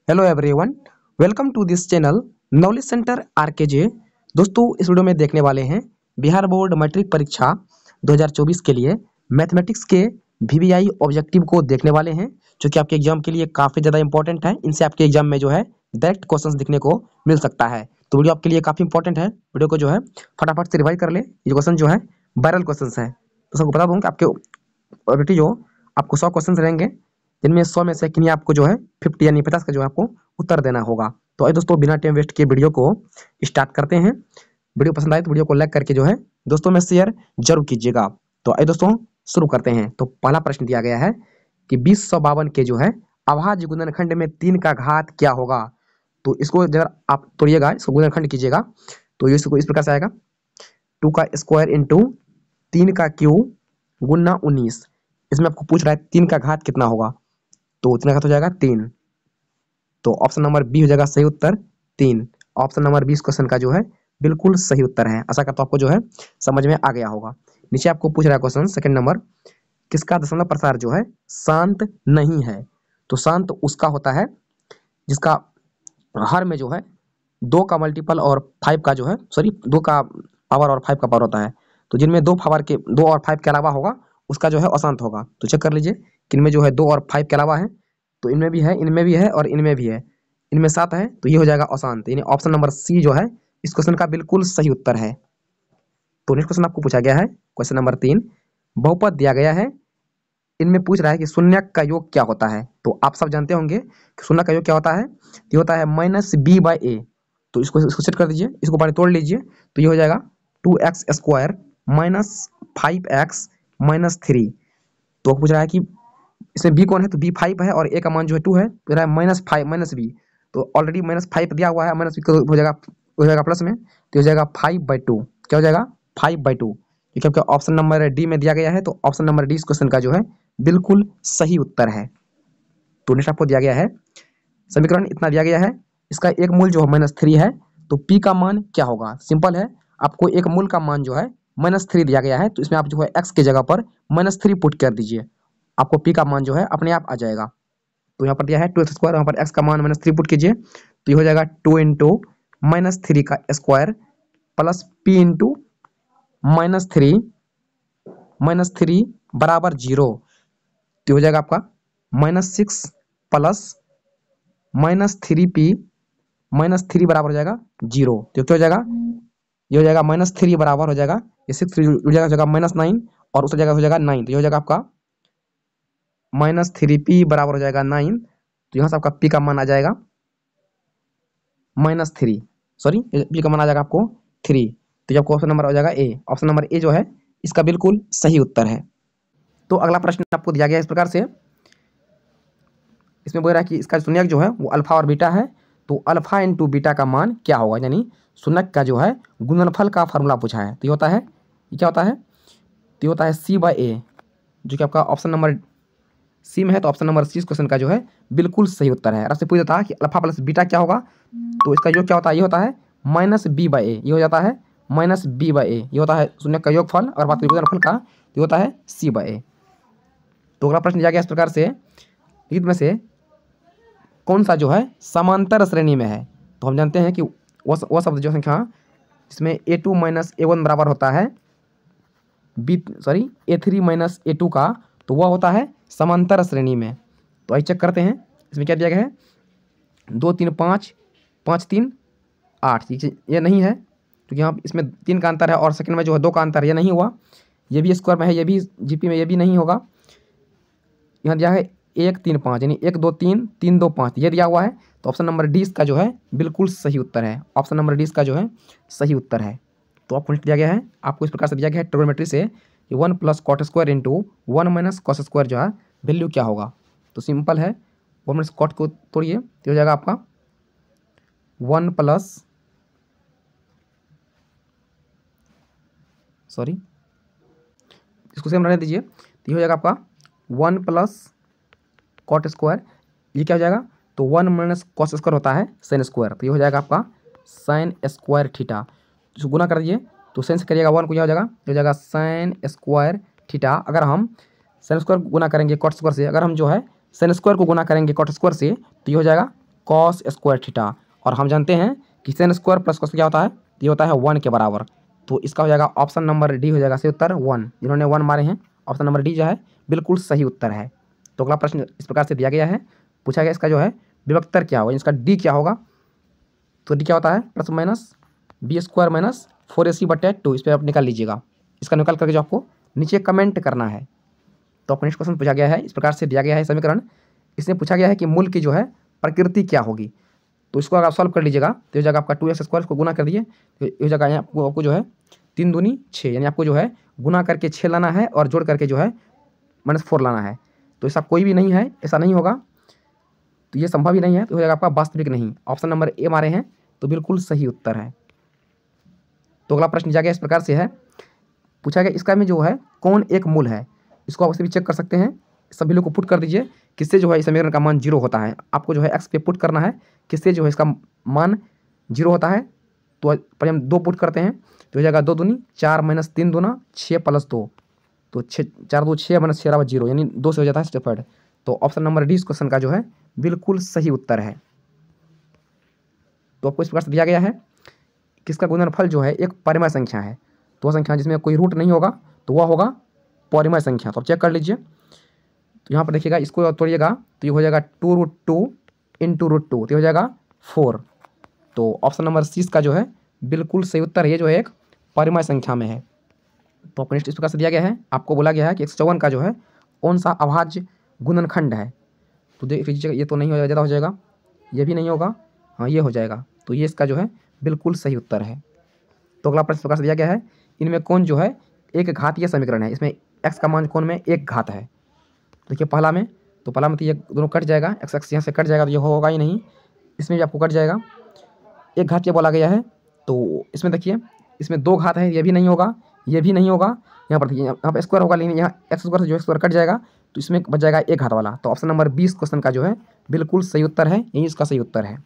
Hello everyone, welcome to this channel knowledge centre RKJ. दोस्तों, इस video में देखने वाले हैं बिहार बोर्ड मैट्रिक परीक्षा 2024 के लिए मैथमेटिक्स के वीवीआई ऑब्जेक्टिव को देखने वाले हैं, जो कि आपके एग्जाम के लिए काफ़ी ज़्यादा इंपॉर्टेंट है। इनसे आपके एग्जाम में जो है डायरेक्ट क्वेश्चंस दिखने को मिल सकता है। तो वीडियो आपके लिए काफ़ी इंपॉर्टेंट है। वीडियो को जो है फटाफट से रिवाइज कर ले। ये क्वेश्चन जो है वायरल क्वेश्चन है। तो सबको बता दूँ कि आपके ऑलरेडी जो आपको 100 क्वेश्चन रहेंगे, जिनमें 100 में से किन्हीं आपको जो है 50 यानी 50 का जो है आपको उत्तर देना होगा। तो आइए दोस्तों, बिना टाइम वेस्ट किए वीडियो को स्टार्ट करते हैं। वीडियो पसंद आए तो वीडियो को लाइक करके जो है दोस्तों में शेयर जरूर कीजिएगा। तो आइए दोस्तों, शुरू करते हैं। तो पहला प्रश्न दिया गया है कि 2052 के जो है अभाज्य गुणनखंड में 3 का घात क्या होगा। तो इसको अगर आप तोड़िएगा, इसको गुणनखंड कीजिएगा, तो ये इसको इस प्रकार से आएगा 2 का स्क्वायर इंटू 3 का क्यूब गुना 19। इसमें आपको पूछ रहा है 3 का घात कितना होगा। तो 3 का घात हो जाएगा 3। तो ऑप्शन नंबर बी हो जाएगा सही उत्तर 3। ऑप्शन नंबर 20 क्वेश्चन का जो है बिल्कुल सही उत्तर है। आशा करता हूं आपको जो है समझ में आ गया होगा। नीचे आपको पूछ रहा है क्वेश्चन सेकंड नंबर, किसका दशमलव प्रसार जो है शांत नहीं है। तो शांत उसका होता है जिसका हर में जो है 2 का मल्टीपल और 5 का जो है, सॉरी, 2 का पावर और 5 का पावर होता है। तो जिनमें 2 और 5 के अलावा होगा उसका जो है अशांत होगा। तो चेक कर लीजिए कि इनमें जो है 2 और 5 के अलावा है, तो इनमें भी है, इनमें भी है और इनमें भी है। इनमें 7 है, तो ये हो जाएगा अशांत। यानी ऑप्शन नंबर सी जो है इस क्वेश्चन का बिल्कुल सही उत्तर है। तो नेक्स्ट क्वेश्चन आपको पूछा गया है क्वेश्चन नंबर 3। बहुपद दिया गया है, इनमें पूछ रहा है कि शून्यक का योग क्या होता है। तो आप सब जानते होंगे कि शून्यक का योग क्या होता है। ये होता है -b/a। तो इसको सेट कर दीजिए, इसको बारे तोड़ लीजिए, तो ये हो जाएगा 2x स्क्वायर -5x-3। तो पूछ रहा है कि इसमें b कौन है, तो b 5 है और a का मान जो है 2 है, तो रहा है -5 -b। तो ऑलरेडी -5 दिया हुआ है, -b हो जाएगा प्लस में, तो हो जाएगा 5/2। क्या हो जाएगा 5/2, क्योंकि आपका ऑप्शन नंबर डी में दिया गया है। तो ऑप्शन नंबर डी इस क्वेश्चन का जो है बिल्कुल सही उत्तर है। तो नेक्स्ट आपको दिया गया है समीकरण इतना दिया गया है, इसका एक मूल जो है -3 है। तो p का मान क्या होगा। सिंपल है, आपको एक मूल का मान जो है -3 दिया गया है, तो इसमें आप जो है x की जगह पर -3 पुट कर दीजिए, आपको p का मान जो है अपने आप आ जाएगा। तो यहाँ पर दिया है 2x स्क्वायर, यहाँ पर x का मान -3 पुट कीजिए, तो ये हो जाएगा 2 इंटू -3 का स्क्वायर प्लस p इंटू -3 बराबर 0। तो हो जाएगा आपका -6 प्लस -3p -3 बराबर हो जाएगा 0। तो क्या हो जाएगा, ये हो जाएगा -3 बराबर हो जाएगा, ये 6 हो जाएगा -9 और उस जगह हो जाएगा 9। तो ये हो जाएगा आपका -3p बराबर हो जाएगा 9। तो यहाँ से आपका p का मान आ जाएगा -3, सॉरी, p का मान आ जाएगा आपको 3। तो ये आपको ऑप्शन नंबर हो जाएगा ए। ऑप्शन नंबर ए जो है इसका बिल्कुल सही उत्तर है। तो अगला प्रश्न आपको दिया गया है इस प्रकार से, इसमें बोल रहा है कि इसका शून्यक जो है वो अल्फा और बीटा है। तो अल्फा इंटू बीटा का मान क्या होगा, यानी शून्यक का जो है गुणनफल का फार्मूला पूछा है। तो ये होता है, ये क्या होता है, तो ये होता है c/a, जो कि आपका ऑप्शन नंबर सी में है। तो ऑप्शन नंबर सी इस क्वेश्चन का जो है बिल्कुल सही उत्तर है। आपसे पूछ देता है कि अल्फा प्लस बीटा क्या होगा, तो इसका योग क्या होता है, ये होता है -b/a। ये हो जाता है -b/a, ये होता है शून्यक का योगफल। अगर बात करें गुणनफल का, तो ये होता है c/a। तो अगला प्रश्न दिया गया इस प्रकार से, निम्न में से कौन सा जो है समांतर श्रेणी में है। तो हम जानते हैं कि वह शब्द जो संख्या जिसमें a2 - a1 बराबर होता है a3 - a2 का, तो वह होता है समांतर श्रेणी में। तो आइए चेक करते हैं इसमें क्या दिया गया है। 2 3 5 5 3 8, ये नहीं है, क्योंकि यहाँ इसमें 3 का अंतर है और सेकंड में जो है 2 का अंतर, ये नहीं हुआ। ये भी स्क्वायर में है, ये भी जीपी में, ये भी नहीं होगा। यहाँ दिया है 1 3 5, यानी 1 2 3 3 2 5, ये दिया हुआ है। तो ऑप्शन नंबर डी इसका जो है बिल्कुल सही उत्तर है। ऑप्शन नंबर डी इसका जो है सही उत्तर है। तो आपको दिया गया है, आपको इस प्रकार से दिया गया है ट्रिग्नोमेट्री से, 1 + cot square into 1 - cos square जो है वैल्यू क्या होगा। तो सिंपल है, 1 - cot को तोड़िए, तो हो जाएगा आपका 1 प्लस, सॉरी, इसको सेम रहने दीजिए, तो ये हो जाएगा आपका 1 + cot स्क्वायर, ये क्या हो जाएगा, तो 1 - cos स्क्वायर होता है sin स्क्वायर। तो ये हो जाएगा आपका sin स्क्वायर थीटा। इसको गुना कर दीजिए, तो sin से करिएगा 1 को, यह हो जाएगा, ये हो जाएगा sin स्क्वायर थीटा। अगर हम sin स्क्वायर को गुना करेंगे cot स्क्वायर से, अगर हम जो है sin स्क्वायर को गुना करेंगे cot स्क्वायर से, तो ये हो जाएगा कॉस स्क्वायर थीटा, और हम जानते हैं कि सेन स्क्वायर प्लस कॉस क्या होता है, ये होता है 1 के बराबर। तो इसका हो जाएगा ऑप्शन नंबर डी हो जाएगा सही उत्तर 1। जिन्होंने 1 मारे हैं ऑप्शन नंबर डी जो है बिल्कुल सही उत्तर है। तो अगला प्रश्न इस प्रकार से दिया गया है, पूछा गया इसका जो है विभक्तर क्या होगा, इसका डी क्या होगा। तो डी क्या होता है plus minus B square minus 4ac/2। इस पर आप निकाल लीजिएगा, इसका निकाल करके जो आपको नीचे कमेंट करना है। तो आपको नेक्स्ट क्वेश्चन पूछा गया है, इस प्रकार से दिया गया है समीकरण। इसमें पूछा गया है कि मूल की जो है प्रकृति क्या होगी। तो इसको अगर आप सॉल्व कर लीजिएगा तो ये जगह आपका 2x² को गुना कर दिए, तो ये जगह यहाँ आपको जो है 3 दूनी 6, यानी आपको जो है गुना करके 6 लाना है और जोड़ करके जो है -4 लाना है। तो ऐसा कोई भी नहीं है, ऐसा नहीं होगा, तो ये संभव ही नहीं है, तो हो जाएगा आपका वास्तविक नहीं। ऑप्शन नंबर ए मारे हैं तो बिल्कुल सही उत्तर है। तो अगला प्रश्न दिया गया इस प्रकार से है, पूछा गया इसका में जो है कौन एक मूल है। इसको आप भी चेक कर सकते हैं, सभी लोग को पुट कर दीजिए, किससे जो है इस समीकरण का मान 0 होता है। आपको जो है एक्स पे पुट करना है, किससे जो है इसका मान 0 होता है। तो पहले हम 2 पुट करते हैं, तो हो जाएगा 2 दूनी 4 माइनस 3 दूना 6 + 2, तो 4 2 6 माइनस 6 = 0, यानी 2 से हो जाता है स्टेफर्ड। तो ऑप्शन नंबर डी इस क्वेश्चन का जो है बिल्कुल सही उत्तर है। तो आपको इस प्रकार से दिया गया है, किसका गुणनफल जो है एक परिमेय संख्या है। तो वह संख्या जिसमें कोई रूट नहीं होगा तो वह होगा परिमेय संख्या। तो आप चेक कर लीजिए, तो यहाँ पर देखिएगा, इसको तोड़िएगा तो ये हो जाएगा 2√2 × √2, तो ये हो जाएगा 4। तो ऑप्शन नंबर सी का जो है बिल्कुल सही उत्तर है, ये जो है एक परिमेय संख्या में है। तो आपको नेक्स्ट इस प्रकार से दिया गया है, आपको बोला गया है कि 154 का जो है कौन सा अभाज्य गुणनखंड है। तो देख लीजिएगा, ये तो नहीं हो ज़्यादा हो जाएगा, ये भी नहीं होगा, हाँ ये हो जाएगा, तो ये इसका जो है बिल्कुल सही उत्तर है। तो अगला प्रश्न इस प्रकार से दिया गया है, इनमें कौन जो है एक घातीय समीकरण है, इसमें x का मान कौन में एक घात है। देखिए पहला में, तो पहला में तो ये दोनों कट जाएगा, x यहाँ से कट जाएगा तो ये होगा ही नहीं, इसमें भी आपको कट जाएगा, एक घातीय बोला गया है। तो इसमें देखिए, इसमें 2 घात है, ये भी नहीं होगा, ये भी नहीं होगा, यहाँ पर देखिए यहाँ पर स्क्वायर होगा, लेकिन यहाँ x² से जो स्क्वायर कट जाएगा तो इसमें बच जाएगा एक घात वाला। तो ऑप्शन नंबर 20 क्वेश्चन का जो है बिल्कुल सही उत्तर है, यही इसका सही उत्तर है।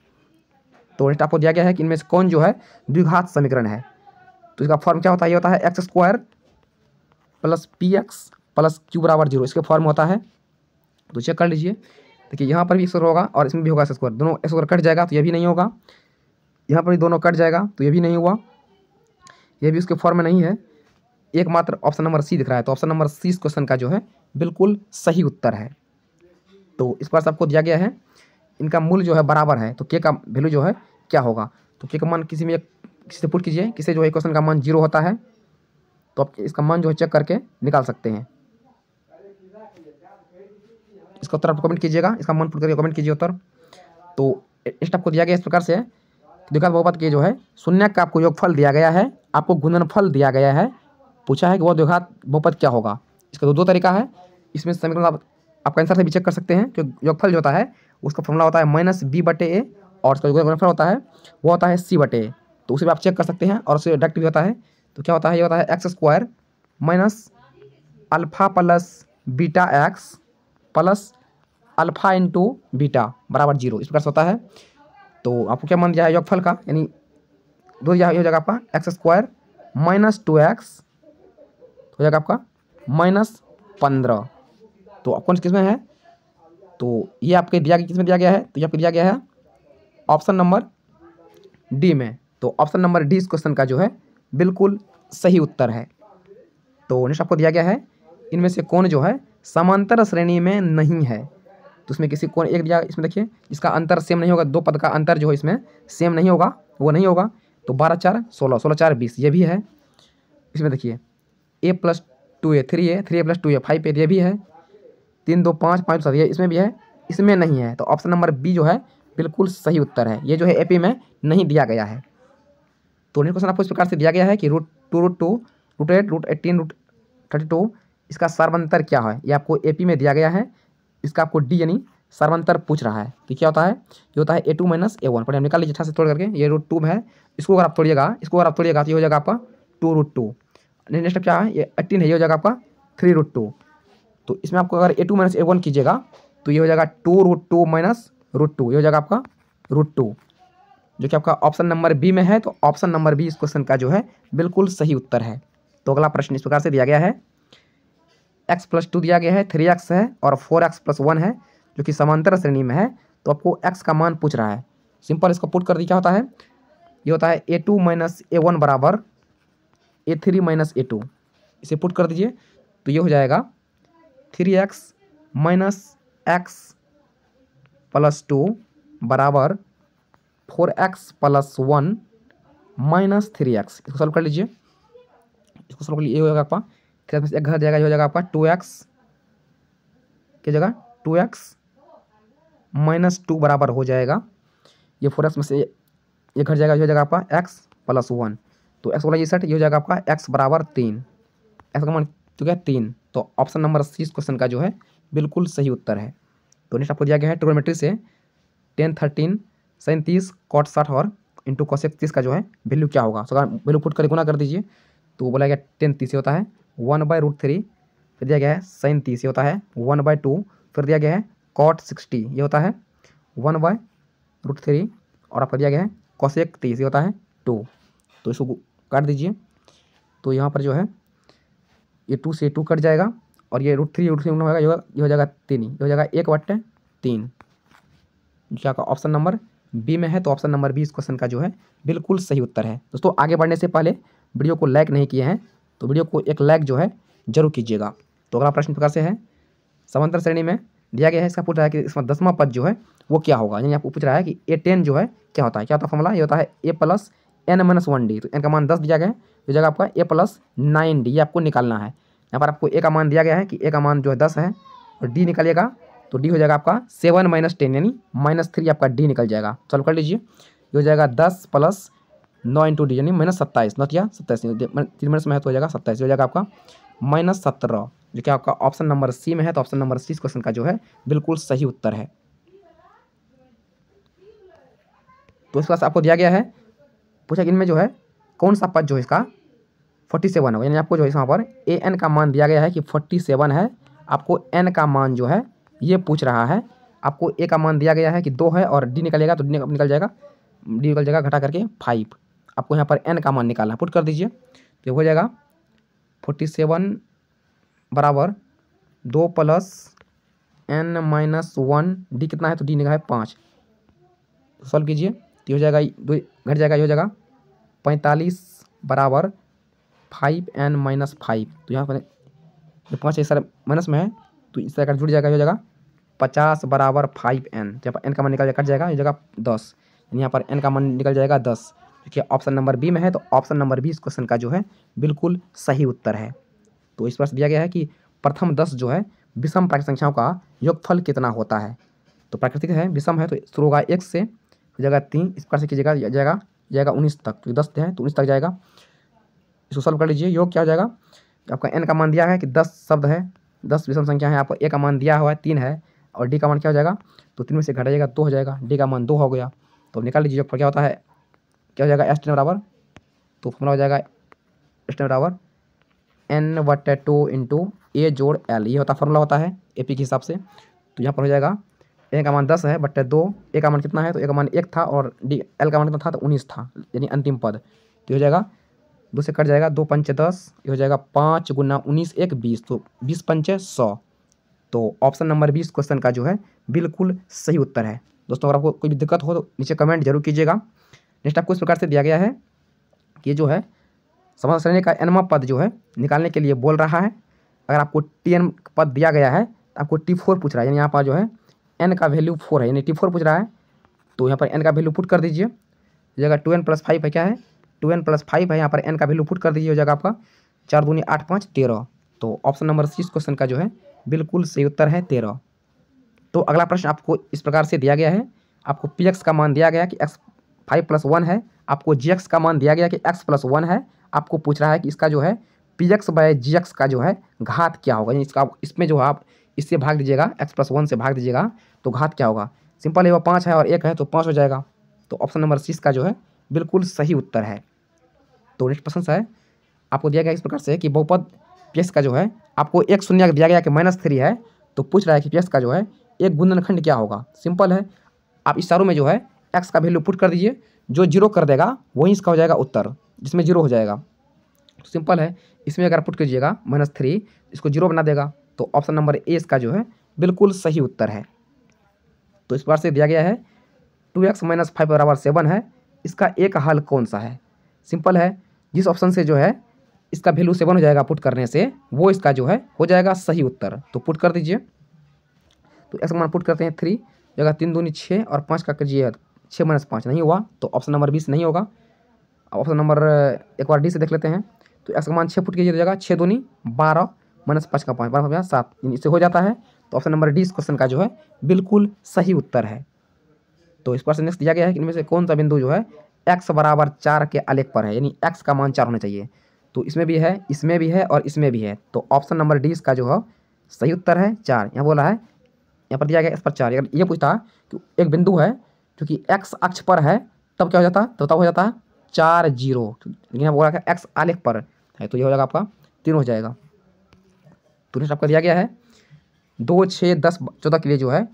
तो नेक्स्ट आपको दिया गया है कि इनमें से कौन जो है द्विघात समीकरण है। तो इसका फॉर्म क्या होता है, ये होता है x² + px + q = 0, इसके फॉर्म होता है। तो चेक कर लीजिए, देखिए यहाँ पर भी x² होगा और इसमें भी होगा x², दोनों x² कट जाएगा तो ये भी नहीं होगा, यहाँ पर भी दोनों कट जाएगा तो ये भी नहीं हुआ, ये भी उसके फॉर्म में नहीं है, एकमात्र ऑप्शन नंबर सी दिख रहा है। तो ऑप्शन नंबर सी इस क्वेश्चन का जो है बिल्कुल सही उत्तर है। तो इस पर आपको दिया गया है, इनका मूल जो है बराबर है, तो के का वैल्यू जो है क्या होगा। तो के का मान किसी से पुट कीजिए, किसे जो है क्वेश्चन का मान 0 होता है, तो आप इसका मान जो है चेक करके निकाल सकते हैं। इसका उत्तर आप कमेंट कीजिएगा, इसका मान पुट करके कमेंट कीजिए उत्तर। तो इस आपको दिया गया इस प्रकार से है, द्विघात बहुपद के जो है शून्य का आपको योगफल दिया गया है, आपको गुणनफल दिया गया है, पूछा है कि वो द्विघात बहुपद क्या होगा। इसका दो तरीका है, इसमें समीकरण आपका आंसर से भी चेक कर सकते हैं कि योगफल जो होता है उसका फॉर्मूला होता है -b/a, और उसका जो गुणनफल होता है वो होता है c/a। तो उसे भी आप चेक कर सकते हैं, और उससे डायरेक्ट भी होता है। तो क्या होता है, ये होता है x² - α + βx + α × बीटा = 0, इस प्रकार से होता है। तो आपको क्या मान दिया है योगफल का, यानी दो ये हो जाएगा आपका x² - 2x हो जाएगा आपका -15। तो कौन सी किसमें है, तो ये आपके दिया किसमें दिया गया है, तो ये आपको दिया गया है ऑप्शन नंबर डी में। तो ऑप्शन नंबर डी इस क्वेश्चन का जो है बिल्कुल सही उत्तर है। तो नेक्स्ट आपको दिया गया है, इनमें से कौन जो है समांतर श्रेणी में नहीं है। तो इसमें किसी कौन एक दिया, इसमें देखिए इसका अंतर सेम नहीं होगा, 2 पद का अंतर जो है इसमें सेम नहीं होगा, वो नहीं होगा। तो 12 4 16, 16 4 20, ये भी है। इसमें देखिए a + 2a 3a, 3a + 2a 5a, ये भी है। 3 2 5 5 7, ये इसमें भी है, इसमें नहीं है। तो ऑप्शन नंबर बी जो है बिल्कुल सही उत्तर है, ये जो है एपी में नहीं दिया गया है। तो नेक्स्ट क्वेश्चन आपको इस प्रकार से दिया गया है कि √2 √2 √8 √18 √32 इसका सर्वांतर क्या है, ये आपको एपी में दिया गया है। इसका आपको डी यानी सर्वांतर पूछ रहा है। तो क्या होता है, ये होता है a2 - a1, पर हम निकाल लीजिए अच्छा से तोड़ करके, ये √2 है, इसको अगर आप तोड़िएगा, इसको अगर आप तोड़िएगा तो ये हो जाएगा आपका 2√2। नेक्स्ट क्या है, ये 18 है, ये हो जाएगा आपका 3√2। तो इसमें आपको अगर a2 - a1 कीजिएगा तो ये हो जाएगा 2√2 - √2, ये हो जाएगा आपका √2, जो कि आपका ऑप्शन नंबर बी में है। तो ऑप्शन नंबर बी इस क्वेश्चन का जो है बिल्कुल सही उत्तर है। तो अगला प्रश्न इस प्रकार से दिया गया है, x + 2 दिया गया है, 3x है और 4x + 1 है, जो कि समांतर श्रेणी में है। तो आपको x का मान पूछ रहा है। सिंपल इसको पुट कर दी, क्या होता है, ये होता है a2 माइनस a1 बराबर a3 माइनस a2। इसे पुट कर दीजिए तो ये हो जाएगा 3x माइनस एक्स प्लस 2 बराबर 4x प्लस 1 माइनस 3x। इसको सॉल्व कर लीजिए, इसको सॉल्व कर लीजिए, ये हो जाएगा आपका, फिर एक घर जाएगा, ये हो जाएगा आपका 2x की जगह 2x माइनस 2 बराबर हो जाएगा, ये 4x में से ये घट जाएगा, ये हो जाएगा आपका x प्लस 1। तो x वाला ये सेट, ये हो जाएगा आपका x बराबर 3, x का मान तो क्या 3। तो ऑप्शन नंबर सी इस क्वेश्चन का जो है बिल्कुल सही उत्तर है। तो नेक्स्ट आपको दिया गया है ट्रिग्नोमेट्री से 10 13 37 cot 60 और इंटू cosec 30 का जो है वैल्यू क्या होगा। सो वैल्यू पुट कर गुना कर दीजिए, तो बोला गया 10 30 होता है 1/√3, फिर दिया गया है sin 30 होता है 1/2, फिर दिया गया है cot 60 ये होता है 1/√3, और आपका दिया गया है cosec 30 ये होता है 2। तो इसको काट दीजिए, तो यहाँ पर जो है ये 2 से 2 कट जाएगा, और ये √3 होगा, ये हो जाएगा 3, ये हो जाएगा 1/3। क्या का ऑप्शन नंबर बी में है, तो ऑप्शन नंबर बी इस क्वेश्चन का जो है बिल्कुल सही उत्तर है। दोस्तों आगे बढ़ने से पहले वीडियो को लाइक नहीं किए हैं तो वीडियो को एक लाइक जो है जरूर कीजिएगा। तो अगला प्रश्न प्रकार से है, समांतर श्रेणी में दिया गया है, इसका पूछ रहा है कि इसमें 10वां पद जो है वो क्या होगा, यानी आपको पूछ रहा है कि A10 जो है क्या होता है, क्या होता है फॉर्मूला, ये होता है a plus n minus 1d। तो n का मान 10 दिया गया है, तो जगह आपका a प्लस 9d ये आपको निकालना है। यहाँ पर आपको a का मान दिया गया है कि a का मान जो है 10 है, और d निकालिएगा तो d हो जाएगा आपका 7 माइनस 10 यानी -3 आपका d निकल जाएगा। सॉल्व कर लीजिए, ये हो जाएगा 10 प्लस 9 इंटू डी यानी -27, नौ या 27, 3 मिनट में है तो हो जाएगा 27, हो जाएगा आपका -17, जो कि आपका ऑप्शन नंबर सी में है। तो ऑप्शन नंबर सी इस क्वेश्चन का जो है बिल्कुल सही उत्तर है। तो इस पास आपको दिया गया है, पूछा कि इनमें जो है कौन सा पद जो है इसका 47 होगा, यानी आपको जो है यहाँ पर an का मान दिया गया है कि 47 है, आपको n का मान जो है ये पूछ रहा है। आपको a का मान दिया गया है कि 2 है, और d निकलेगा तो d निकल जाएगा घटा करके 5। आपको यहाँ पर n का मान निकालना, पुट कर दीजिए, तो हो जाएगा 47 बराबर 2 प्लस n माइनस 1, d कितना है तो d निकला है 5। सॉल्व कीजिए तो हो जाएगा, दो घट जाएगा, ये हो जाएगा 45 बराबर 5n माइनस 5। तो यहाँ पर 5 इस तरह माइनस में है तो इस तरह जुड़ जाएगा, ये हो जाएगा 50 बराबर 5n। जब n का मान निकल जाएगा कट जाएगा, ये जगह 10, यानी यहाँ पर n का मान निकल जाएगा 10, क्योंकि ऑप्शन नंबर बी में है। तो ऑप्शन नंबर बी इस क्वेश्चन का जो है बिल्कुल सही उत्तर है। तो इस प्रश्न दिया गया है कि प्रथम 10 जो है विषम प्राकृतिक संख्याओं का योगफल कितना होता है। तो प्राकृतिक है, विषम है, तो शुरू होगा 1 से, हो जाएगा 3, इस प्रकार से कीजिएगा, जाएगा 19 तक, तो 10 है तो 19 तक जाएगा। इसको सॉल्व कर लीजिए, योग क्या हो जाएगा, आपका n का मान दिया है कि 10 शब्द है, 10 विषम संख्या है, आपको a का मान दिया हुआ है 3 है, और d का मान क्या हो जाएगा, तो 3 में से घटाइएगा 2 हो जाएगा, d का मान 2 हो गया। तो निकाल लीजिए योगफल क्या होता है, क्या हो जाएगा s10 बराबर, तो फॉर्मूला हो जाएगा s10 बराबर n/2 इंटू a जोड़ l, ये होता फॉर्मूला होता है AP के हिसाब से। तो यहाँ पर हो जाएगा a का मान 10 है बट्टे 2, a का मान कितना है तो a का मान 1 था, और l का मान कितना था तो 19 था, यानी अंतिम पद। तो हो जाएगा 2 से कट जाएगा, 2 पंचे 10, ये हो जाएगा 5 गुना 19 1 20, तो 20 पंचे 100। तो ऑप्शन नंबर 20 क्वेश्चन का जो है बिल्कुल सही उत्तर है। दोस्तों अगर आपको कोई भी दिक्कत हो तो नीचे कमेंट जरूर कीजिएगा। नेक्स्ट आपको इस प्रकार से दिया गया है कि जो है समांतर श्रेणी का nवां पद जो है निकालने के लिए बोल रहा है। अगर आपको tn पद दिया गया है तो आपको t4 पूछ रहा है, यानी यहाँ पर जो है n का वैल्यू 4 है, यानी t4 पूछ रहा है। तो यहाँ पर n का वैल्यू पुट कर दीजिए, जगह 2n + 5 है, क्या है 2n + 5 है, यहाँ पर n का वैल्यू पुट कर दीजिए, हो जाएगा आपका 4 दूनी 8 5 13। तो ऑप्शन नंबर सी इस क्वेश्चन का जो है बिल्कुल सही उत्तर है 13। तो अगला प्रश्न आपको इस प्रकार से दिया गया है, आपको px का मान दिया गया कि x 5 + 1 है, आपको gx का मान दिया गया कि x + 1 है। आपको पूछ रहा है कि इसका जो है px/gx का जो है घात क्या होगा, यानी इसका इसमें जो आप इससे भाग दीजिएगा, x + 1 से भाग दीजिएगा तो घात क्या होगा। सिंपल है, वो 5 है और 1 है तो 5 हो जाएगा। तो ऑप्शन नंबर सी का जो है बिल्कुल सही उत्तर है। तो नेक्स्ट प्रश्न है, आपको दिया गया इस प्रकार से कि बहुपद px का जो है आपको एक शून्य दिया गया कि -3 है, तो पूछ रहा है कि px का जो है एक गुणनखंड क्या होगा। सिंपल है, आप इस चारों में जो है x का वैल्यू पुट कर दीजिए, जो 0 कर देगा वही इसका हो जाएगा उत्तर, जिसमें 0 हो जाएगा। तो सिंपल है, इसमें अगर पुट कीजिएगा -3, इसको 0 बना देगा। तो ऑप्शन नंबर ए इसका जो है बिल्कुल सही उत्तर है। तो इस बार से दिया गया है 2x - 5 बराबर 7 है। इसका एक हल कौन सा है? सिंपल है, जिस ऑप्शन से जो है इसका वैल्यू 7 हो जाएगा पुट करने से, वो इसका जो है हो जाएगा सही उत्तर। तो पुट कर दीजिए। तो x का मान पुट करते हैं 3 जगह 3 दूनी 6 और 5 का कीजिए 6 - 5 नहीं हुआ, तो ऑप्शन नंबर 20 नहीं होगा। ऑप्शन नंबर एक बार डी से देख लेते हैं। तो x का मान 6 पुट कीजिए, जगह 6 दूनी 12 -5 का 5 12 7 इससे हो जाता है। तो ऑप्शन नंबर डी इस क्वेश्चन का जो है बिल्कुल सही उत्तर है। तो इस पर से नेक्स्ट दिया गया है कि इनमें से कौन सा बिंदु जो है x बराबर 4 के आलेख पर है, यानी x का मान 4 होना चाहिए। तो इसमें भी है, इसमें भी है और इसमें भी है। तो ऑप्शन नंबर डी इसका जो है सही उत्तर है 4। यहाँ बोला है, यहाँ पर दिया गया इस पर 4। अगर ये पूछता कि एक बिंदु है जो कि x अक्ष पर है तब क्या हो जाता? तो तब हो जाता है 4 0। लेकिन यहाँ बोला है x आलेख पर है, तो ये हो जाएगा आपका 3 हो जाएगा। तो नेक्स्ट आपका दिया गया है 2 6 10 14 के लिए जो है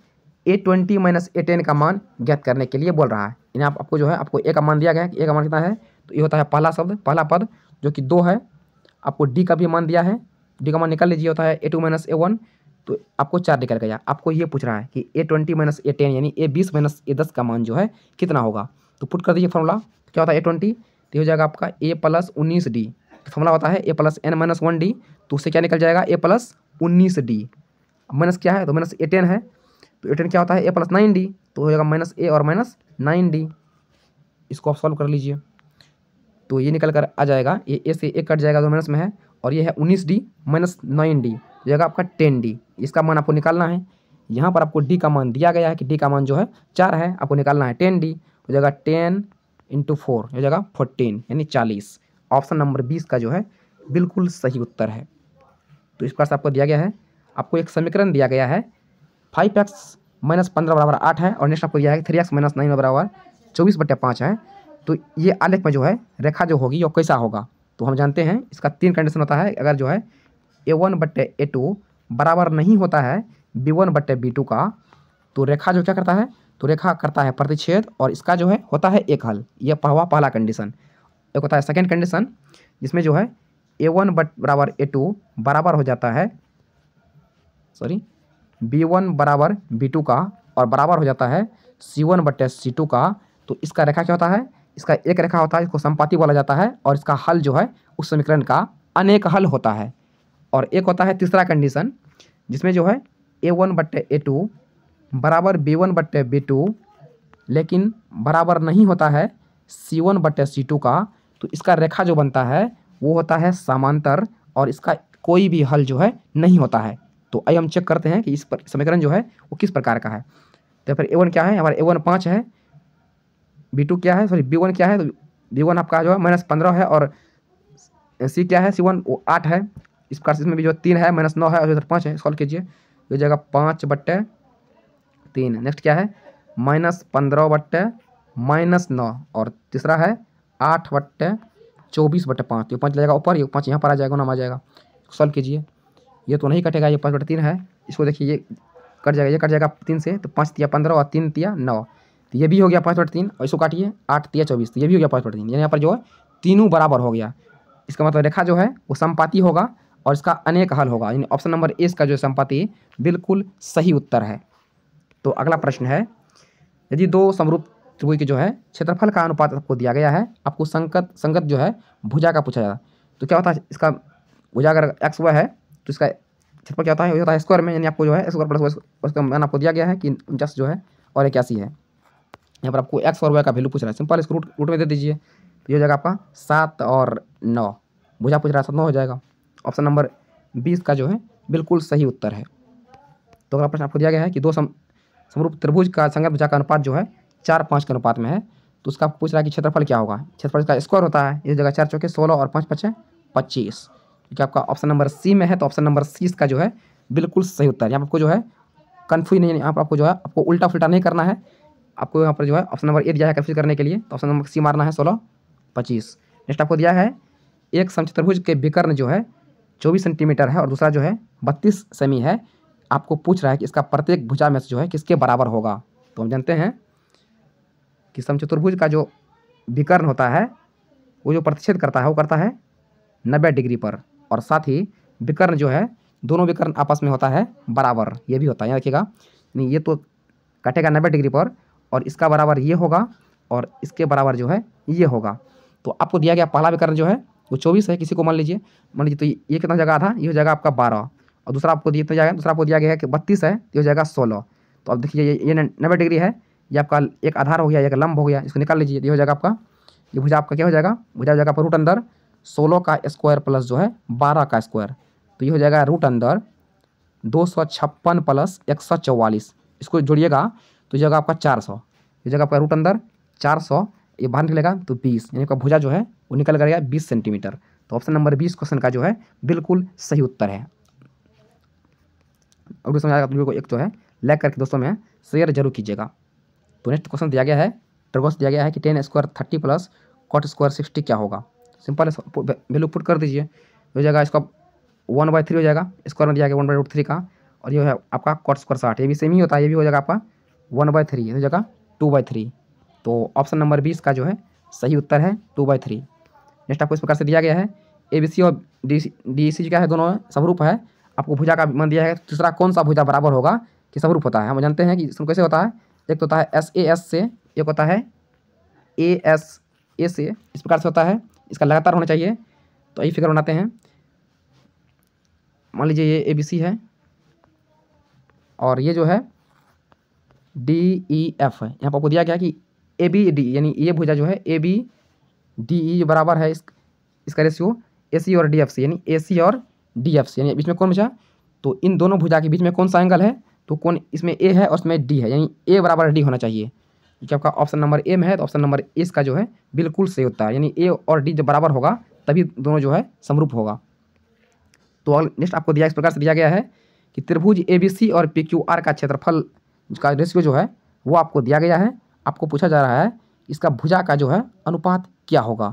A20 - A10 का मान ज्ञात करने के लिए बोल रहा है। यानी आपको जो है आपको ए का मान दिया गया है कि ए का मान कितना है, तो ये होता है पहला शब्द, पहला पद जो कि 2 है। आपको डी का भी मान दिया है, डी का मान निकाल लीजिए, होता है A2 - A1, तो आपको 4 निकल गया। आपको ये पूछ रहा है कि A20 - A10 यानी A20 - A10 का मान जो है कितना होगा। तो पुट कर दीजिए फॉर्मूला। क्या होता है A20, तो हो जाएगा आपका A + 19D। तो फॉर्मूला होता है A + n - 1D, तो उससे क्या निकल जाएगा A + 19D। माइनस क्या है, तो माइनस A10 है, तो A10 क्या होता है A + 9D, तो हो जाएगा -A और -9D। इसको आप सॉल्व कर लीजिए, तो ये निकल कर आ जाएगा, ये ए से एक कट जाएगा जो माइनस में है, और ये है 19D - 9D, तो जाएगा आपका 10D। इसका मान आपको निकालना है। यहाँ पर आपको डी का मान दिया गया है कि डी का मान जो है 4 है, आपको निकालना है 10D, हो जाएगा 10 × 4 हो जाएगा 14 यानी 40। ऑप्शन नंबर 20 का जो है बिल्कुल सही उत्तर है। तो इस प्रकार से आपको दिया गया है, आपको एक समीकरण दिया गया है 5x - 15 बराबर 8 है, और नेक्स्ट आपको दिया है 3x - 9 बराबर 24/5 है। तो ये आलेख में जो है रेखा जो होगी वो कैसा होगा, तो हम जानते हैं इसका 3 कंडीशन होता है। अगर जो है A1/A2 बराबर नहीं होता है B1/B2 का, तो रेखा जो क्या करता है, तो रेखा करता है प्रतिच्छेद, और इसका जो है होता है एक हल। यह हुआ पहला कंडीशन। एक होता है सेकेंड कंडीशन, जिसमें जो है A1 बराबर A2 बराबर हो जाता है B1 बराबर B2 का, और बराबर हो जाता है C1/C2 का। तो इसका रेखा क्या होता है, इसका एक रेखा होता है, इसको संपाती बोला जाता है, और इसका हल जो है उस समीकरण का अनेक हल होता है। और एक होता है तीसरा कंडीशन, जिसमें जो है A1/A2 बराबर B1/B2 लेकिन बराबर नहीं होता है C1/C2 का। तो इसका रेखा जो बनता है वो होता है समांतर, और इसका कोई भी हल जो है नहीं होता है। तो आइए हम चेक करते हैं कि इस समीकरण जो है वो किस प्रकार का है। तो फिर A1 क्या है, हमारा A1 5 है, B2 क्या है, B1 क्या है, तो B1 आपका जो है -15 है, और C क्या है, C1 वो 8 है। इस प्रकार से इसमें भी जो 3 है, -9 है और इधर 5 है। सॉल्व कीजिए, ये जाएगा 5/3। नेक्स्ट क्या है, -15/-9, और तीसरा है 8/24/5। तो 5 लगेगा ऊपर, ये 5 यहाँ पर आ जाएगा, नाम आ जाएगा। सॉल्व कीजिए, ये तो नहीं कटेगा, ये 5/3 है। इसको देखिए, ये कट जाएगा, ये कट जाएगा 3 से, तो 5 तिया 15 और 3 तिया 9, तो ये भी हो गया 5/3। और इसको काटिए 8 तिया 24, तो ये भी हो गया 5/3। यानी यहाँ पर जो है तीनों बराबर हो गया। इसका मतलब रेखा जो है वो संपाती होगा, और इसका अनेक हल होगा। यानी ऑप्शन नंबर ए इसका जो संपाती बिल्कुल सही उत्तर है। तो अगला प्रश्न है, यदि दो समरूप त्रिभुज की जो है क्षेत्रफल का अनुपात आपको दिया गया है, आपको संगत जो है भुजा का पूछा जाता, तो क्या होता है, इसका भुजा अगर x y है तो इसका क्षेत्रफल क्या होता है, होता है स्क्वायर में। यानी आपको जो है स्क्वायर प्लस उसका मान आपको दिया गया है कि 49 जो है और 81 है। यहाँ पर आपको x और y का वैल्यू पूछ रहा है, सिंपल इसको रूट में दे दीजिए, तो ये हो जाएगा आपका 7 और 9। भुजा पूछ रहा है 7 9 हो जाएगा। ऑप्शन नंबर 20 का जो है बिल्कुल सही उत्तर है। तो अगला प्रश्न आपको दिया गया है कि दो समरूप त्रिभुज का संगत भुजा का अनुपात जो है 4:5 के अनुपात में है, तो उसका पूछ रहा है कि क्षेत्रफल क्या होगा। क्षेत्रफल का स्क्वायर होता है, इस जगह 4 चौके 16 और 5 5 25, क्योंकि आपका ऑप्शन नंबर सी में है। तो ऑप्शन नंबर सी इसका जो है बिल्कुल सही उत्तर है। यहाँ आपको जो है कन्फ्यूज नहीं, यहाँ पर आपको जो है आपको उल्टा फुल्टा नहीं करना है। आपको यहाँ पर जो है ऑप्शन नंबर ए दिया है कन्फ्यूज करने के लिए, तो ऑप्शन नंबर सी मारना है 16 25। नेक्स्ट आपको दिया है एक समचतुर्भुज के विकर्ण जो है 24 सेंटीमीटर है, और दूसरा जो है 32 सेमी है। आपको पूछ रहा है कि इसका प्रत्येक भुजा में से जो है किसके बराबर होगा। तो हम जानते हैं कि समचतुर्भुज का जो विकर्ण होता है वो जो प्रतिच्छेद करता है वो करता है 90 डिग्री पर, और साथ ही विकर्ण जो है दोनों विकर्ण आपस में होता है बराबर, ये भी होता है, याद रखिएगा। नहीं, ये तो कटेगा 90 डिग्री पर, और इसका बराबर ये होगा और इसके बराबर जो है ये होगा। तो आपको दिया गया पहला विकर्ण जो है वो 24 है, किसी को मान लीजिए तो ये कितना जगह था, ये हो जाएगा आपका 12, और दूसरा आपको दिया जाएगा, दूसरा आपको दिया गया है कि 32 है, ये हो जाएगा 16। तो अब देखिए ये 90 डिग्री है, ये आपका एक आधार हो गया, एक लंब हो गया, इसको निकाल लीजिए, ये हो जाएगा आपका, ये भुजा आपका क्या हो जाएगा, भुजा हो जाएगा रूट अंदर 16 का स्क्वायर प्लस जो है 12 का स्क्वायर, तो ये हो जाएगा रूट अंदर 256 प्लस 144, इसको जोड़िएगा तो जगह आपका 400, ये जगह आपका रूट अंदर 400, ये बाहर निकलेगा तो 20, यानी आपका भुजा जो है वो निकल कर गया 20 सेंटीमीटर। तो ऑप्शन नंबर 20 क्वेश्चन का जो है बिल्कुल सही उत्तर है। और समझ आएगा वीडियो को एक जो है लाइक करके दोस्तों में शेयर जरूर कीजिएगा। तो नेक्स्ट क्वेश्चन दिया गया है, ट्रिगोस दिया गया है कि 10 स्क्वायर 30 प्लस कॉट स्क्वायर 60 क्या होगा। सिंपल है, वैल्यू पुट कर दीजिए, हो जाएगा इसका 1/3 हो जाएगा, स्क्वायर में दिया गया 1/√3 का, और ये है आपका कॉट स्क्वायर 60, ये भी सेम ही होता है, ये भी हो जाएगा आपका 1/3, हो जाएगा 2/3। तो ऑप्शन नंबर 20 का जो है सही उत्तर है 2/3। नेक्स्ट आपको इस प्रकार से दिया गया है, ABC और DEC क्या है, दोनों समरूप है, आपको भुजा का मान दिया है, दूसरा कौन सा भुजा बराबर होगा कि समरूप होता है। हम जानते हैं कि इसमें कैसे होता है, एक तो होता है SAS से, एक होता है ASA से, इस प्रकार से होता है, इसका लगातार होना चाहिए। तो यही फिगर बनाते हैं, मान लीजिए ये ABC है और ये जो है DEF है, यहाँ पर आपको दिया गया कि ABD, यानी ये भुजा जो है ABDE बराबर है इसका रेशियो AC और DF से, यानी AC और DF से, यानी बीच में कौन बचा, तो इन दोनों भुजा के बीच में कौन सा एंगल है, तो कौन इसमें A है और इसमें D है, यानी A बराबर D होना चाहिए, क्योंकि आपका ऑप्शन नंबर A में है, तो ऑप्शन नंबर A इसका जो है बिल्कुल सही होता है, यानी A और D जब बराबर होगा तभी दोनों जो है समरूप होगा। तो नेक्स्ट आपको दिया इस प्रकार से दिया गया है कि त्रिभुज ABC और PQR का क्षेत्रफल का रेशियो जो है वो आपको दिया गया है, आपको पूछा जा रहा है इसका भुजा का जो है अनुपात क्या होगा।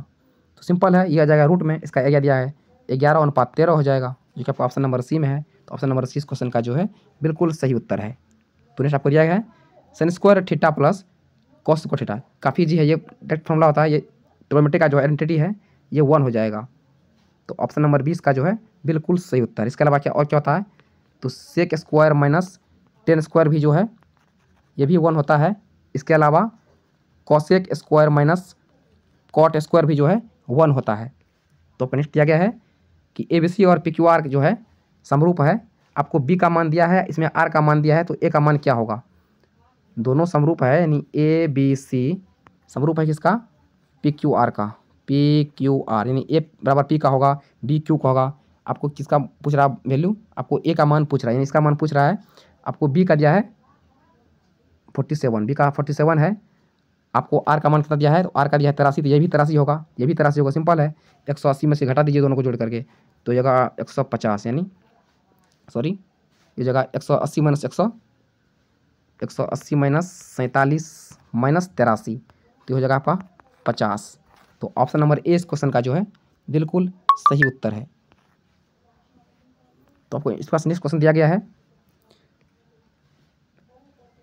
तो सिंपल है, ये आ जाएगा रूट में, इसका एरिया दिया है 11:13 हो जाएगा, जो कि आपका ऑप्शन नंबर C में है। तो ऑप्शन नंबर C इस क्वेश्चन का जो है बिल्कुल सही उत्तर है। तो नेक्स्ट आपको दिया गया है sin square theta plus cos square theta, काफ़ी जी है, ये डायरेक्ट फॉर्मूला होता है, ये ट्रिग्नोमेट्री का जो आइडेंटिटी है ये 1 हो जाएगा। तो ऑप्शन नंबर 20 का जो है बिल्कुल सही उत्तर है। इसके अलावा क्या और क्या होता है, तो sec square minus tan square भी जो है ये भी 1 होता है। इसके अलावा cosec square minus cot square भी जो है 1 होता है। तो नेक्स्ट दिया गया है कि ABC और PQR जो है समरूप है, आपको B का मान दिया है, इसमें R का मान दिया है, तो A का मान क्या होगा, दोनों समरूप है, यानी ABC समरूप है किसका, PQR का, PQR यानी A बराबर P का होगा, B Q का होगा। आपको किसका पूछ रहा वैल्यू, आपको A का मान पूछ रहा है, यानी इसका मान पूछ रहा है, आपको B का दिया है 47, B का 47 है, आपको R का मान कितना दिया है, तो R का दिया है 83, तो ये भी 83 होगा, ये भी 83 होगा। सिंपल है, 180 में से घटा दीजिए दोनों को जोड़ करके, तो जगह 150, यानी सॉरी ये जगह 180 माइनस 180 माइनस 47 माइनस 83, तो हो जाएगा आपका 50। तो ऑप्शन नंबर A इस क्वेश्चन का जो है बिल्कुल सही उत्तर है। तो आपको इस पास नेक्स्ट क्वेश्चन दिया गया है,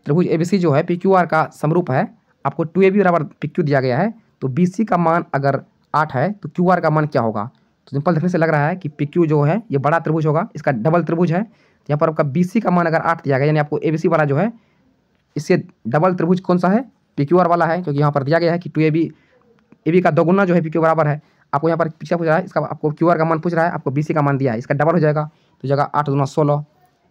त्रिभुज ABC जो है PQR का समरूप है, आपको 2AB बराबर PQ दिया गया है, तो BC का मान अगर 8 है तो QR का मान क्या होगा। तो सिंपल देखने से लग रहा है कि PQ जो है ये बड़ा त्रिभुज होगा, इसका डबल त्रिभुज है, तो यहाँ पर आपका BC का मान अगर 8 दिया गया, यानी आपको ABC वाला जो है इससे डबल त्रिभुज कौन सा है, PQR वाला है, क्योंकि यहाँ पर दिया गया है कि 2AB का दोगुना जो है PQ बराबर है। आपको यहाँ पर पीछे पूछ रहा है, इसका आपको QR का मान पूछ रहा है, आपको BC का मान दिया है, इसका डबल हो जाएगा, तो जगह 8 दूना 16।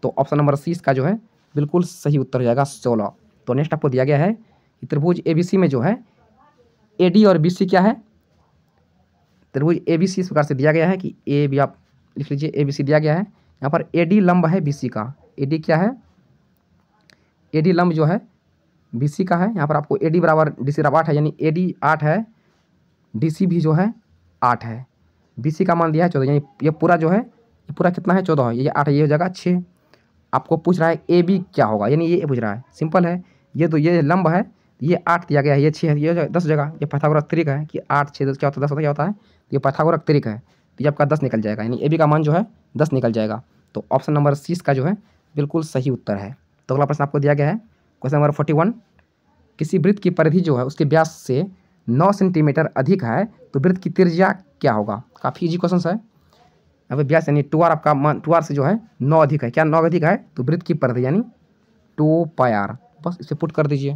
तो ऑप्शन नंबर C का जो है बिल्कुल सही उत्तर हो जाएगा 16। तो नेक्स्ट आपको दिया गया है कि त्रिभुज ABC में जो है AD और BC क्या है, त्रिभुज ABC इस प्रकार से दिया गया है कि A भी आप लिख लीजिए, ABC दिया गया है, यहाँ पर AD लंब है BC का, AD क्या है, AD लंब जो है BC का है, यहाँ पर आपको AD बराबर DC बराबर 8 है, यानी AD 8 है, DC भी जो है 8 है, BC का मान दिया है 14, यानी ये पूरा जो है ये पूरा कितना है 14 है, ये 8 है, ये हो जाएगा 6। आपको पूछ रहा है AB क्या होगा, यानी ये पूछ रहा है, सिंपल है, ये तो ये लंब है, ये 8 दिया गया है, ये 6 है, ये 10 जगह, ये पाइथागोरस त्रिक है कि 8 6 10 क्या होता है, 10 होता क्या होता है, तो ये पाइथागोरस त्रिक है, तो ये आपका 10 निकल जाएगा, यानी AB का मान जो है 10 निकल जाएगा। तो ऑप्शन नंबर C का जो है बिल्कुल सही उत्तर है। तो अगला प्रश्न आपको दिया गया है क्वेश्चन नंबर 41, किसी वृत्त की परिधि जो है उसके व्यास से 9 सेंटीमीटर अधिक है, तो वृत्त की त्रिज्या क्या होगा। काफ़ी इजी क्वेश्चन है, यहाँ पे व्यास यानी 2r आपका मान 2r से जो है 9 अधिक है, क्या 9 अधिक है, तो वृत्त की परिधि यानी 2πr, बस इसे पुट कर दीजिए।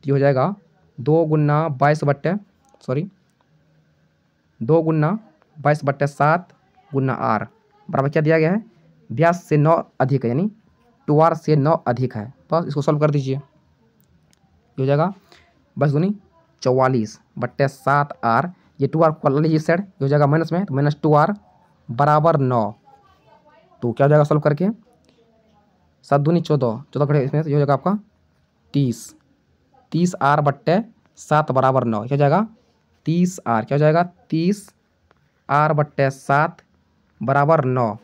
ये हो जाएगा 2 × 22 गुना 7 बराबर क्या दिया गया है, व्यास से 9 अधिक है, यानी 2r से 9 अधिक है। बस इसको सॉल्व कर दीजिए। ये हो जाएगा 22×44/7r, ये 2r को लीजिए साइड, ये हो जाएगा माइनस में, तो -2r बराबर 9। तो क्या हो जाएगा सॉल्व करके, 7×2 = 14, 14 कटे इसमें, ये हो जाएगा आपका 30, 30r/7 बराबर 9। क्या हो जाएगा 30r, क्या हो जाएगा 30r/7 बराबर 9।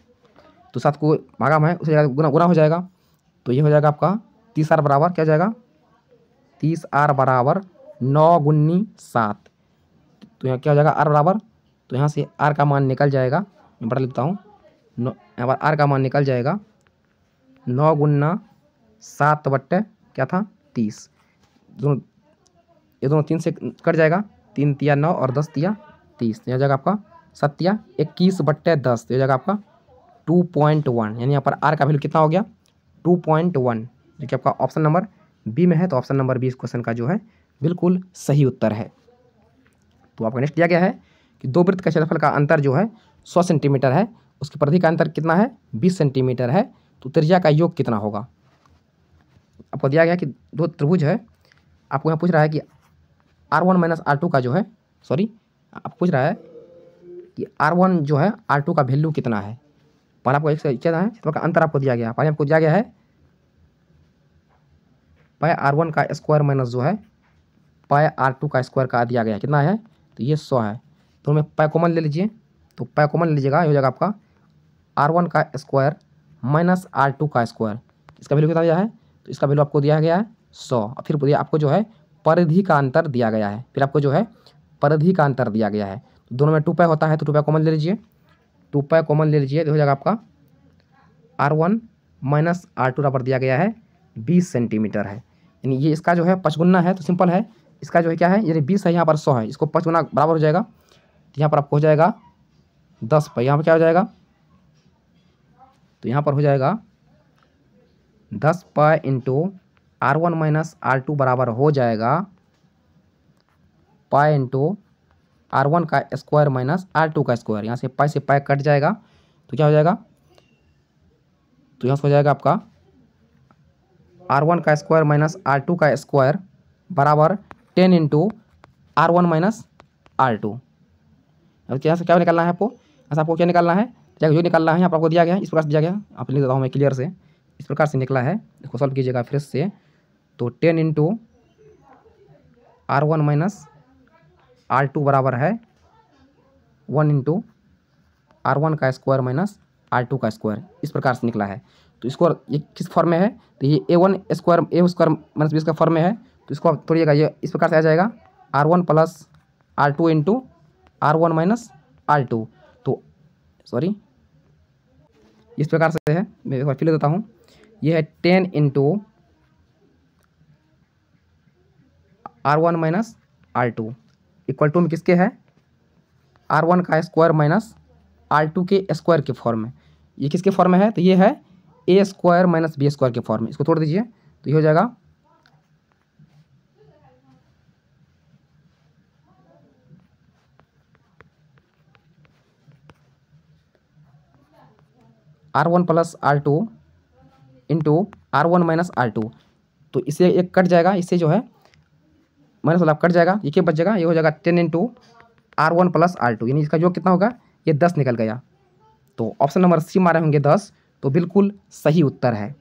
तो 7 को भागा में उस जगह गुना हो जाएगा, तो ये हो जाएगा आपका 30r बराबर क्या हो जाएगा, 30r बराबर 9 × 7। तो यहाँ क्या हो जाएगा r बराबर, तो यहाँ से r का मान निकल जाएगा, मैं बड़ा लिखता हूँ, यहाँ पर r का मान निकल जाएगा 9 × 7 क्या था 30। दोनों ये दोनों 3 से कट जाएगा, 3 × 9 और 10 × 30, तो यह जाएगा आपका 7 × 21/10, तो यह जाएगा आपका 2.1, यानी यहाँ पर r का वैल्यू कितना हो गया 2.1, जो कि आपका ऑप्शन नंबर बी में है। तो ऑप्शन नंबर बी इस क्वेश्चन का जो है बिल्कुल सही उत्तर है। तो आपका नेक्स्ट दिया गया है कि दो वृत्त का क्षेत्रफल का अंतर जो है 100 सेंटीमीटर है, उसकी परिधि का अंतर कितना है 20 सेंटीमीटर है, तो त्रिज्या का योग कितना होगा। आपको दिया गया कि दो त्रिभुज है, आपको यहाँ पूछ रहा है कि R1 - R2 का जो है, सॉरी आप पूछ रहा है कि R1 जो है R2 का वैल्यू कितना है। पहले आपको एक से क्या है क्षेत्रफल का अंतर आपको दिया गया, पहले आपको दिया गया है पाई R1 का स्क्वायर माइनस जो है पाई R2 का स्क्वायर का दिया गया, कितना है, तो ये 100 है। तो मैं पाई कॉमन ले लीजिए, तो पाई कॉमन ले लीजिएगा, ये हो जाएगा आपका R1 का स्क्वायर माइनस R2 का स्क्वायर, इसका वैल्यू कितना दिया है, तो इसका वैल्यू आपको दिया गया है 100। और फिर आपको जो है परिधि का अंतर दिया गया है, फिर आपको जो है परिधि का अंतर दिया गया है। तो दोनों में 2 पाई होता है, तो 2 पाई कॉमन ले लीजिए, 2 पाई कॉमन ले लीजिए, तो हो जाएगा आपका R1 - R2 बराबर दिया गया है 20 सेंटीमीटर है, यानी ये इसका जो है 5 गुना है, तो सिंपल है, इसका जो है क्या है, यानी 20 है, यहाँ पर 100 है, इसको 5 गुना बराबर हो जाएगा, तो यहाँ पर आपको हो जाएगा 10 पाई, यहाँ पर क्या हो जाएगा, तो यहाँ पर हो जाएगा 10 पाई इंटू R1 - R2 बराबर हो जाएगा पाई इंटू R1 का स्क्वायर माइनस R2 का स्क्वायर, यहाँ से पाई कट जाएगा, तो क्या हो जाएगा, तो यहाँ से हो जाएगा आपका R1 का स्क्वायर माइनस R2 का स्क्वायर बराबर 10 इंटू R1 - R2। अब यहाँ से क्या निकालना है आपको, ऐसा आपको क्या निकालना है, जो निकालना है यहाँ पर आपको दिया गया है, इस प्रकार से दिया गया, आप लिख देता हूँ मैं क्लियर से, इस प्रकार से निकला है, इसको सॉल्व कीजिएगा फिर से। तो 10 इंटू R1 - R2 बराबर है 1 इंटू R1 का स्क्वायर माइनस R2 का स्क्वायर, इस प्रकार से निकला है। तो इसको ये किस फॉर्म में है, तो ये A1 स्क्वायर माइनस B का फॉर्म में है, तो इसको आप तोड़िएगा, ये इस प्रकार से आ जाएगा R1 + R2 into R1 - R2। तो सॉरी इस प्रकार से है, मैं एक बार फिर देता हूँ, ये है 10 into R1 - R2 equal to में किसके है, R1 का स्क्वायर माइनस R2 के स्क्वायर के फॉर्म में। ये किसके फॉर्म में है, तो ये है A square minus B square के फॉर्म में, इसको तोड़ दीजिए, तो ये हो जाएगा R1 + R2 into R1 - R2, तो इससे एक कट जाएगा, इससे जो है माइनस वाला कट जाएगा, ये क्या बच जाएगा, ये हो जाएगा 10 इंटू R1 + R2, यानी इसका योग कितना होगा, ये 10 निकल गया। तो ऑप्शन नंबर सी मारे होंगे 10, तो बिल्कुल सही उत्तर है।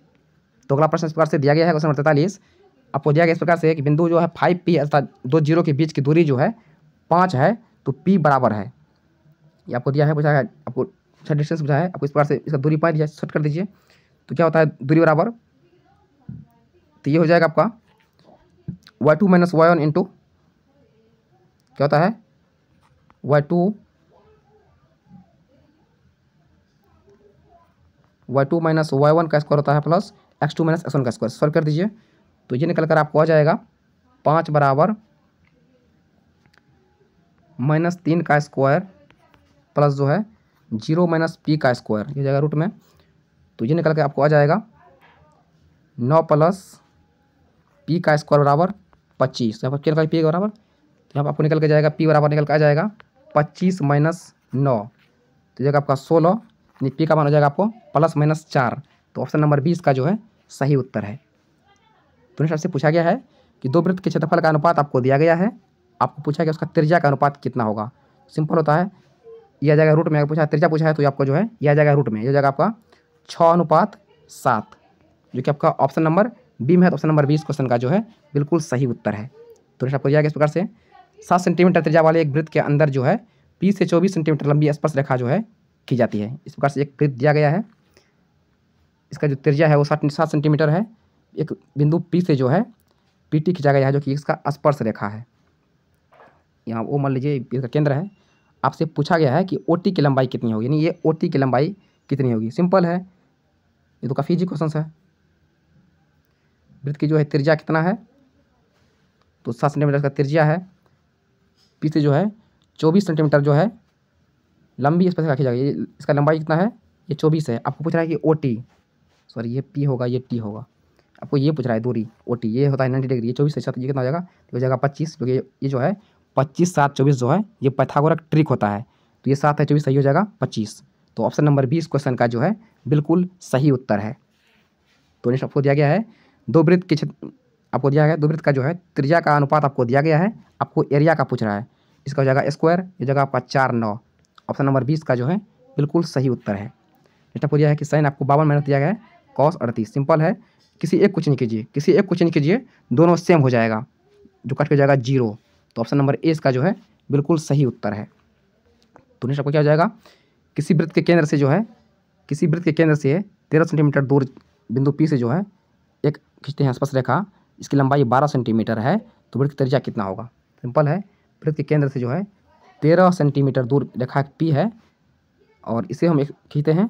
तो अगला प्रश्न इस प्रकार से दिया गया है, क्वेश्चन नंबर 43, आपको दिया गया इस प्रकार से कि बिंदु जो है 5P अर्थात 2 जीरो के बीच की दूरी जो है 5 है, तो P बराबर है, ये आपको दिया है, पूछा है आपको डिस्टेंस पूछा है, आपको इस प्रकार से इसका दूरी पाई दिया, सेट कर दीजिए। तो क्या होता है दूरी बराबर, तो ये हो जाएगा आपका y2 - y1 इंटू क्या होता है y2 - y1 का स्क्वायर होता है प्लस x2 - x1 का स्क्वायर, सॉल्व कर दीजिए। तो ये निकल कर आपको आ जाएगा 5 बराबर -3 का स्क्वायर प्लस जो है 0 - p का स्क्वायर, ये जाएगा रूट में। तो ये निकल के आपको आ जाएगा 9 + पी का स्क्वायर बराबर 25। यहाँ पर क्या निकल पी के बराबर, तो यहाँ पर आपको निकल के जाएगा पी बराबर निकल के आ जाएगा 25 माइनस 9, तो जाएगा आपका 16, यानी पी का मान हो जाएगा आपको +-4। तो ऑप्शन नंबर 20 का जो है सही उत्तर है। तो नेक्स्ट आपसे पूछा गया है कि दो वृत्त के क्षेत्रफल का अनुपात आपको दिया गया है, आपको पूछा गया उसका त्रिज्या का अनुपात कितना होगा। सिंपल होता है, ये आ जाएगा रूट में, अगर पूछा त्रिज्या पूछा है तो आपको जो है ये आ जाएगा रूट में, ये हो जाएगा आपका 6:7, जो कि आपका ऑप्शन नंबर बी में है। तो ऑप्शन नंबर 20 क्वेश्चन का जो है बिल्कुल सही उत्तर है। तो नेक्स्ट आपको दिया गया इस प्रकार से 7 सेंटीमीटर त्रिज्या वाले एक वृत्त के अंदर जो है 20 से 24 सेंटीमीटर लंबी स्पर्श रेखा जो है की जाती है। इस प्रकार से एक वृत्त दिया गया है, इसका जो त्रिज्या है वो 7 सेंटीमीटर है। एक बिंदु पी से जो है पीटी खींचा गया है, जो कि इसका स्पर्श रेखा है। यहाँ वो मान लीजिए इसका केंद्र है। आपसे पूछा गया है कि ओटी की लंबाई कितनी होगी, यानी ये ओटी की लंबाई कितनी होगी। सिंपल है, ये तो काफ़ी इजी क्वेश्चन है। वृत्त की जो है त्रिज्या कितना है, तो 7 सेंटीमीटर का त्रिज्या है। पी से जो है 24 सेंटीमीटर जो है लंबी स्पर्श रेखा खींचा गया, इसका लंबाई कितना है, ये 24 है। आपको पूछ रहा है कि ओटी, सॉरी ये पी होगा ये टी होगा, आपको ये पूछ रहा है दूरी ओटी, ये होता है 90 डिग्री, ये 24 से 7 ये कितना हो जाएगा, हो जाएगा 25, क्योंकि ये जो है 25 7 24 जो है ये पाइथागोरस ट्रिक होता है। तो ये 7 है 24 सही हो जाएगा 25। तो ऑप्शन नंबर 20 क्वेश्चन का जो है बिल्कुल सही उत्तर है। तो नेक्स्ट आपको दिया गया है दो वृत्त के आपको दिया गया है दो वृत्त का जो है त्रिज्या का अनुपात आपको दिया गया है, आपको एरिया का पूछ रहा है। इसका हो जाएगा स्क्वायर, ये जगह आपका 4/9। ऑप्शन नंबर 20 का जो है बिल्कुल सही उत्तर है। नेक्स्ट आपको दिया है कि साइन आपको 52 दिया गया है, cos 38। सिंपल है, किसी एक को चेंज कीजिए, किसी एक को चेंज कीजिए, दोनों सेम हो जाएगा, जो कट के जाएगा 0। तो ऑप्शन नंबर ए इसका जो है बिल्कुल सही उत्तर है। तो नेक्स्ट आपको क्या हो जाएगा, किसी वृत्त के केंद्र से जो है 13 सेंटीमीटर दूर बिंदु पी से जो है एक खींचते हैं स्पर्श रेखा, इसकी लंबाई 12 सेंटीमीटर है, तो वृत्त की त्रिज्या कितना होगा। सिंपल है, वृत्त के केंद्र से जो है 13 सेंटीमीटर दूर रेखा पी है, और इसे हम एक खींचते हैं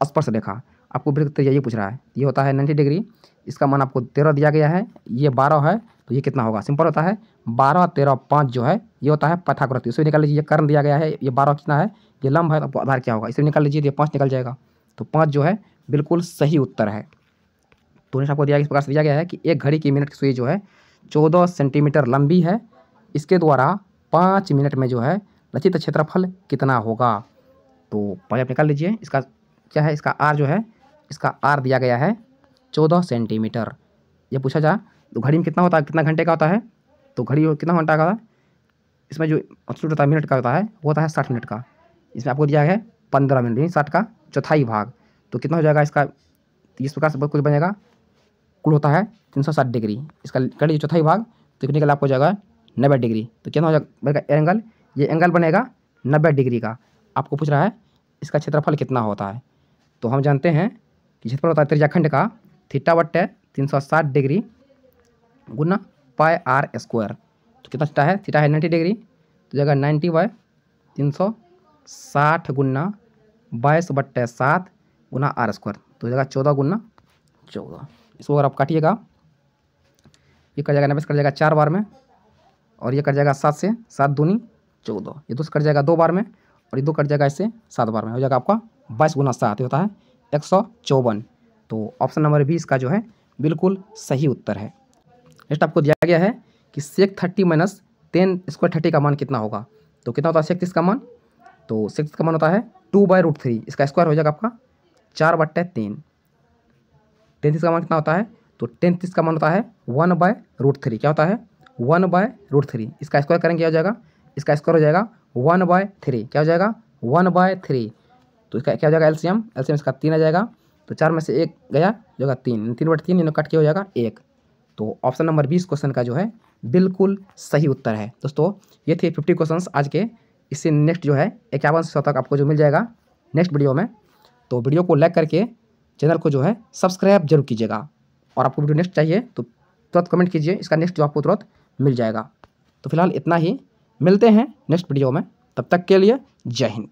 स्पर्श रेखा। आपको वृत्त की त्रिज्या ये पूछ रहा है, ये होता है 90 डिग्री, इसका मान आपको 13 दिया गया है, ये 12 है, तो ये कितना होगा। सिंपल होता है, 12 13 5 जो है ये होता है पाइथागोरस। इसे निकाल लीजिए, ये कर्ण दिया गया है, ये 12 कितना है, ये लंब है, तो आपको आधार क्या होगा, इसे निकाल लीजिए, ये 5 निकल जाएगा। तो 5 जो है बिल्कुल सही उत्तर है। तो नेक्स्ट आपको दिया इस प्रकार से दिया गया है कि एक घड़ी की मिनट की सुई जो है 14 सेंटीमीटर लंबी है, इसके द्वारा 5 मिनट में जो है रचित क्षेत्रफल कितना होगा। तो पहले आप निकाल लीजिए, इसका क्या है, इसका आर जो है, इसका आर दिया गया है 14 सेंटीमीटर। ये पूछा जा तो घड़ी में कितना होता है, कितना घंटे का होता है, तो घड़ी कितना घंटा का होता है, इसमें जो एब्सोल्यूट होता है मिनट का होता है वो होता है 60 मिनट का। इसमें आपको दिया है 15 मिनट, यानी 60 का चौथाई भाग। तो कितना हो जाएगा इसका, इस प्रकार से बहुत कुछ बनेगा, कुल होता है 360 डिग्री, इसका कड़ी चौथाई भाग, तो निकल आपको जाएगा 90 डिग्री। तो कितना हो जाएगा एंगल, ये एंगल बनेगा 90 डिग्री का। आपको पूछ रहा है इसका क्षेत्रफल कितना होता है, तो हम जानते हैं कि क्षेत्रफल होता है त्रिज्याखंड का θ/360 डिग्री गुना πr²। तो कितना थीटा है, थीटा है 90 डिग्री, तो जगह 90/360 गुना 22/7 गुना r², तो जगह 14 गुना 14। इसको अगर आप काटिएगा, ये कट जाएगा 90 से कट जाएगा 4 बार में, और ये कट जाएगा 7 से, 7 दूनी 14, ये 2 से कट जाएगा 2 बार में, और ये 2 कट जाएगा इससे 7 बार में, हो जाएगा आपका 22 गुना 7 होता है 154। तो ऑप्शन नंबर 20 का जो है बिल्कुल सही उत्तर है। नेक्स्ट आपको दिया गया है कि sec 30 माइनस 10 स्क्वायर 30 का मान कितना होगा। तो कितना होता है sec 30 का मान, तो sec 30 का मान होता है 2/√3, इसका स्क्वायर हो जाएगा आपका 4/3। 10 का मान कितना होता है, तो 10 का मान होता है 1/√3, क्या होता है 1/√3, इसका स्क्वायर करेंगे क्या हो जाएगा, इसका स्क्वायर हो जाएगा 1/3, क्या हो जाएगा 1/3। तो इसका क्या हो जाएगा एलसीएम इसका 3 आ जाएगा, तो 4 में से 1 गया जो होगा 3, 3/3 इन्हें कट के हो जाएगा 1। तो ऑप्शन नंबर 20 क्वेश्चन का जो है बिल्कुल सही उत्तर है। दोस्तों ये थे 50 क्वेश्चंस आज के, इससे नेक्स्ट जो है 51 से 100 तक आपको जो मिल जाएगा नेक्स्ट वीडियो में। तो वीडियो को लाइक करके चैनल को जो है सब्सक्राइब जरूर कीजिएगा, और आपको वीडियो नेक्स्ट चाहिए तो तुरंत कमेंट कीजिए, इसका नेक्स्ट जो आपको तुरंत मिल जाएगा। तो फिलहाल इतना ही, मिलते हैं नेक्स्ट वीडियो में, तब तक के लिए जय हिंद।